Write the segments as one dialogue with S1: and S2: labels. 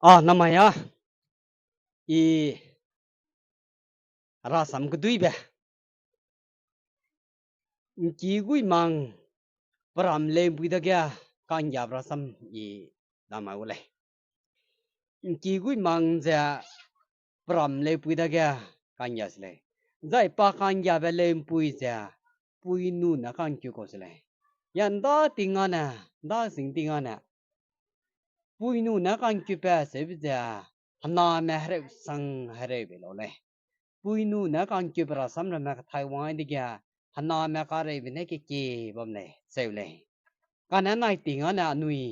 S1: Namanya i rasam kedui be ki gui mang pram le bui da kya kan ya rasam i nama ule ki gui mang ja pram le bui da kya kan ya sle zai pa kan ya be le bui ja bui nu na kan kyu ko sle yan da tinga na da sing tinga na bui nu na kan kyu pa se bi ja hana me hre sang hre be lo le bui nu na kan kyu pra sam na ma Taiwan di kya hana me ka re bi ne ke bom ne se le kan na nai tinga na nui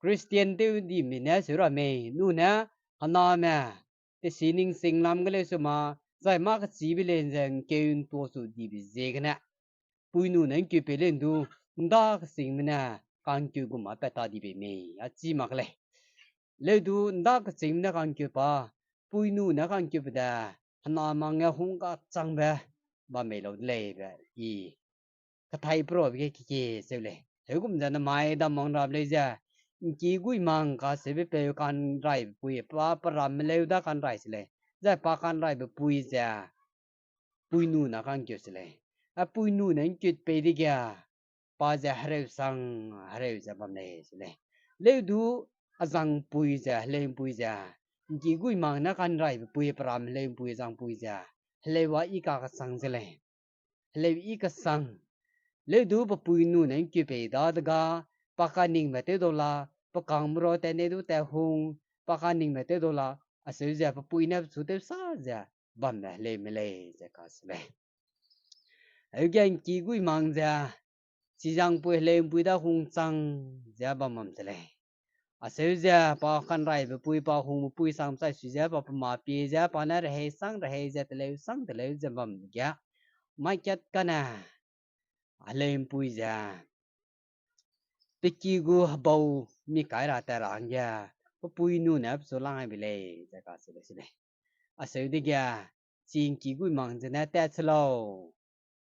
S1: Christian te di mi na su ra me nu na hana me te sining sing lam ga le su ma zai ma ka chi bi le zeng ke un to su di bi ze ga na bui nu na kyu pe le du da sing mi na kan kyu gu ma pa ta di be me a chi ma ka le du da ka sing na kan kyu pa bui nu na kan kyu pa da hana ma nga hung ka chang ba ba me lo le ba i ka thai pro bi ke se le thế cũng giờ nó mai đâm mongรับเลยจ้ะกี่กุยมังก็เสพไปกันไรปุยป้าปรามเลวด้ากันไรสิเลยจะป้ากันไรแบบปุยจ้ะปุยนู่นนะกันเกี่ยวสิเลยอ่ะปุยนู่นนั่นจุดไปดิแกป้าจะหาเรื่องสังหาเรื่องจะบำเน็ตสิเลยเลวดูอาจังปุยจ้ะเลวปุยจ้ะกี่กุยมังนะกันไรแบบปุยปรามเลวปุยจังปุยจ้ะเลวว่าอีกาก็สังสิเลยเลวอีกสัง le du pa pui nu nen ki pe da ga pa ka ning me te do la pa kang mro te ne du te hung pa ka ning me te do la a se ja pa pui na su te sa ja bam na le me le ja ka se le ai gen ki gui mang ja si jang pui le pui da hung chang ja bam mam se le a se ja pa kan rai pa pui pa hung pui sam sai su ja pa ma pi ja pa na re sang re ja te le ja bam ja mai chat ka na lên pui già tiki gu bầu mi cái ra ta rang ya có pui nu nè số lang bị lệ za ka se le a se đi ya xin ki gu mang za na ta chlo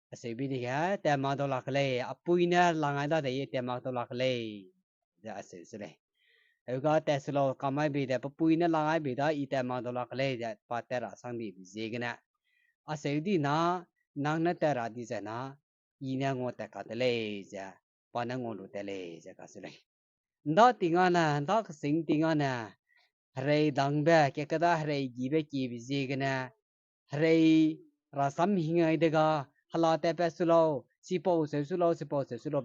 S1: a se bi đi ya ta ma do la kle a pui na lang ai da de ta ma do la kle za a se le ai ga ta chlo ka mai bi da pui na lang ai bi da i ta ma do la kle ya pa ta ra sang bi je ga na a se đi na nang na ta ra di za na i na ngo ta ka te le ja pa na ngo lu te le ja ka se le đó tiếng Anh à đó cái sinh tiếng Anh à hay đăng bé cái đó hay gì bé gì cái nè hay ra sắm hình ai đấy cái hala tay bé solo si po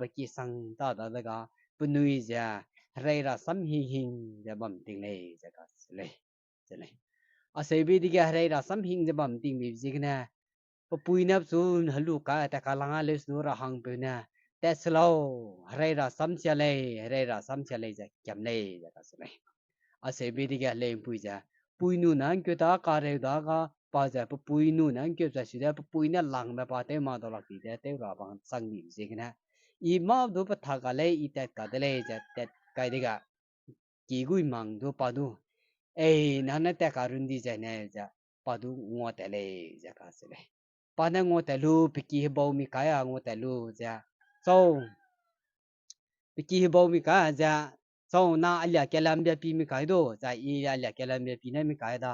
S1: bé kia sang đó đó đấy cái bên nuôi giờ hay ra sắm hình giờ bấm tiếng này giờ cái này à sẽ biết đi cái hay ra sắm hình giờ bấm tiếng gì cái nè bố bùi nắp xuống halu cả ta cả lăng lên xuống ra hàng bên nè te slow hay ra sắm chia lệ giờ chậm lệ giờ cái này à sẽ biết đi cái lên bùi giờ bùi nu nang cái đó cả rồi đó cái bao giờ bùi nu nang cái giờ sudah bùi nè lăng mà bao thế mà đó là cái thế ra bằng sang điểm gì cái nè i mà đó bắt thằng cái lệ i te cái lệ giờ te cái đấy cái chỉ gui mang đó bao đó ê nãy nãy te cái run đi giờ nè giờ bao đó ngõ te lệ giờ cái này pana ngo ta lu piki bo mi kaya ngo ta lu ja so piki bo mi kaya ja so na alya kelam bia pi mi kai do ja i alya kelam bia pi na mi kai da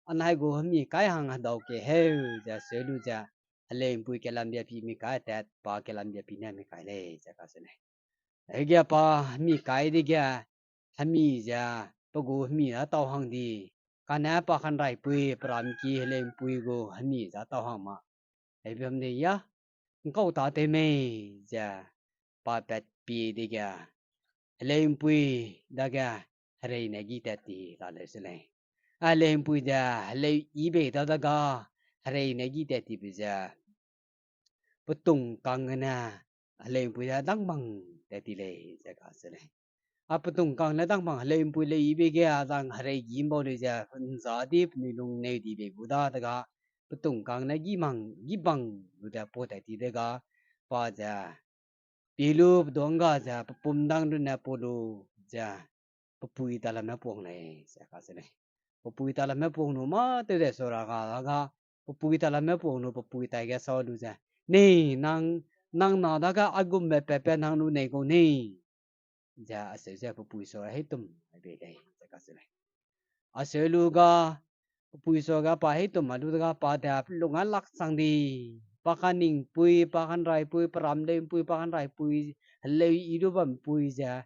S1: anai go mi kai hang ha do ke he ja se lu ja ale pui kelam bia pi mi kai ta pa kelam bia pi na mi kai le ja ka se ne ai ga pa mi kai di ga ha mi ja pa go mi a tao hang di kana pa khan rai pui pram ki hele pui go ha mi ja tao hang ma ai bem de ya câu ta tê mê giờ ba bát pi đi kìa lên pui đã kìa hay này ghi tết thì là lấy lên à lên pui giờ lên ý bề đó đó kìa hay này ghi tết thì bây giờ bất tung căng na lên pui giờ đăng bằng tết thì lấy giờ cả sẽ lên à bất tung căng na đăng bằng lên pui lấy ý bề kìa đăng hay ghi bao giờ giờ giá đi ni lung này đi bề bù đó đó kìa bất tung căng na ghi bằng rồi đã bố tết thì đó kìa ba giờ pilu donga ja pumdang du na pulu ja pupui tala me pong nei sa ka se nei pupui tala me pong no ma te de so ra ga pupui tala me pong no pupui tai ga so du ja nei nang na da ga agum me pe nang nu nei ko nei ja se ja pupui so he tum ai be dei sa ka se nei aseluga puisoga pahi to maduga pada lungan lak sangdi pakaning pui pakan rai pui paramle pui pakan rai pui lei idu bam pui ja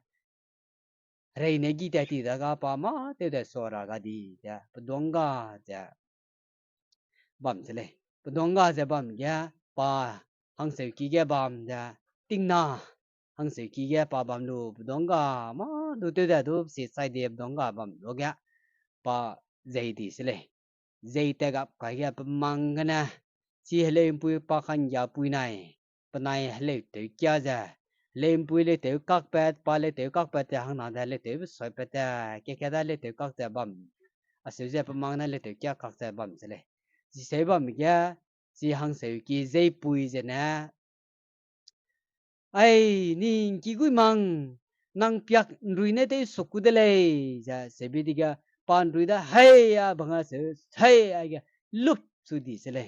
S1: rei negi ta ti daga pa ma te da sora ga di ja pedonga ja bam chele pedonga ja bam ya pa hang se ki ge bam ja ting na hang se ki ge pa bam lu pedonga ma du te da du si sai de pedonga bam lo ga pa dây thì sẽ lấy dây ta gặp cái mang cái nè chỉ lên bùi ba khăn nhà bùi này bên này lấy tới kia ra lên bùi lấy tới các bát ba lấy tới các bát hàng nào đây lấy tới sợi bát cái đó lấy tới các bát bầm à sử dụng mang này lấy tới kia các bát bầm sẽ lấy chỉ sẽ bầm kia chỉ hàng sử kia dây bùi rồi nè ai nhìn kỹ quy mang nang piak rui ne te sukku de le ja se bi diga pan rui da hey ya banga se hey ya look su di se le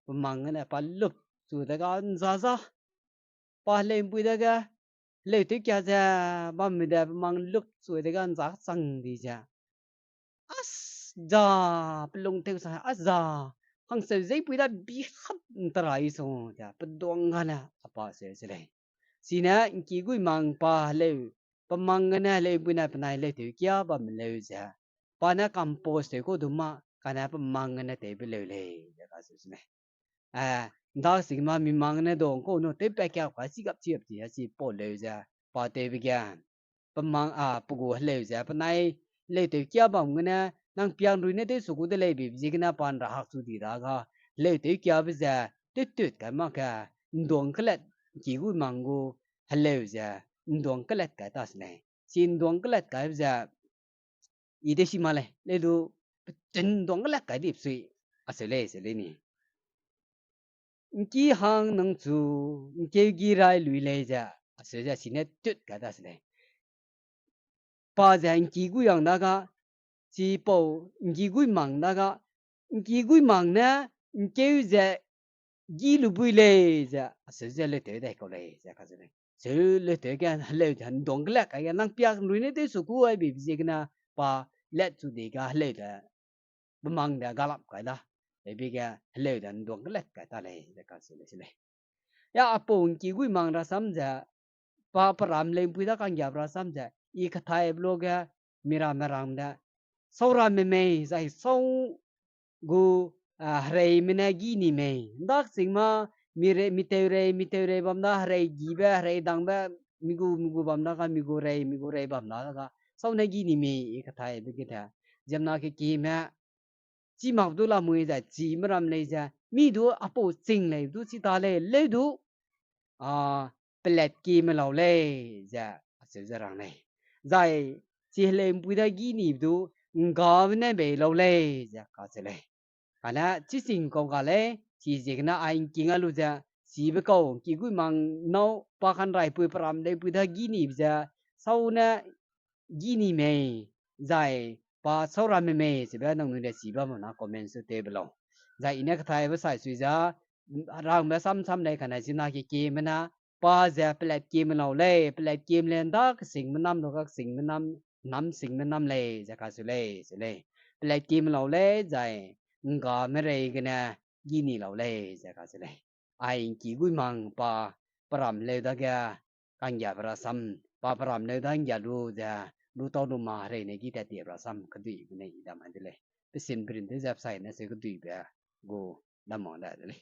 S1: mang ne pa look su da ga za za pa le bui da ga le te kya ja ba mi da mang look su da ga za sang di ja as ja plung te sa as ja hang se zai bui da bi khap trai so ja pa dong ga na apa se le sina ki gui mang pa le pamang na le buna panai le tu kya ba mle ja pa na compost te ko duma kana pamang na te bi le le ja ka su ne a da sigma mi mang na dong ko no te pe kya ka si gap chi ap chi si po le ja pa te bi kya pamang a pu go le ja panai le te kya ba ngna nang piang ru ne te su ku de le bi ji gna pan ra hak su di da ga le te kya ba ja te tu ka ma ka ndong klet ki gu mang go hello ja ndong klet ka ta ne sin ndong klet ka ja i de si ma le du chen ndong klet ka dip sui a se le ni ki hang nang chu ke gi rai lui le ja a se ja si ne tut ka ta ne pa ja ki gu yang da ga chi po ki gu mang da ga ki gu mang na ke ja gi lu bui le ja a se ja le te dai ko le ja ka se chứ lệ thế cái lệ thành đồng cái cái năng piak nuôi nấy tới số cuối bị gì cái na pa lệ chủ đề cái lệ đó bấm mang đã galap cái đó để bị cái lệ thành đồng cái ta này để cái sự này ya apong ki gui mang ra samja pa param lem puida kan ya ra samja I khathai bloga mira maram da saura me zai song gu hrei mina gi ni me dak singma miteure bam da hrei gi ba hrei dang ba migu bam da ka migu rei bam da ka sau na gi ni me I khathai bi ki tha jamna ke ki ma chi mak du la mui za chi maram le ja mi du apo sing le du chi ta le du pelet ki ma lo le ja se ja rang ne zai chi le pui da gi ni du nga ne be lo le ja ka se le kana chi sing ko ka le chi je na ai ki nga lu ja si be ko ki gu mang no pa khan rai pui pram le pui da gi ni ja sau na gi ni me zai pa sau ra me se ba nong nu de si ba mo na comment su te blo zai ine ka thai ba sai sui ja rang ba sam le kana sin na ki ma na pa ja plet ki ma lo le plet ki len da ka sing ma nam do ka sing ma nam sing ma nam le ja ka su le plet ki ma lo le zai nga me re ga na gi ni lo le ja ka su le ai ki gu mang pa pram le da ga kan ya pra sam pa pram le da ya lu ja lu to lu ma re ne gi ta ti pra sam ka du ne da man de le pe sin prin de zap sai na se ka du ba go da mo da le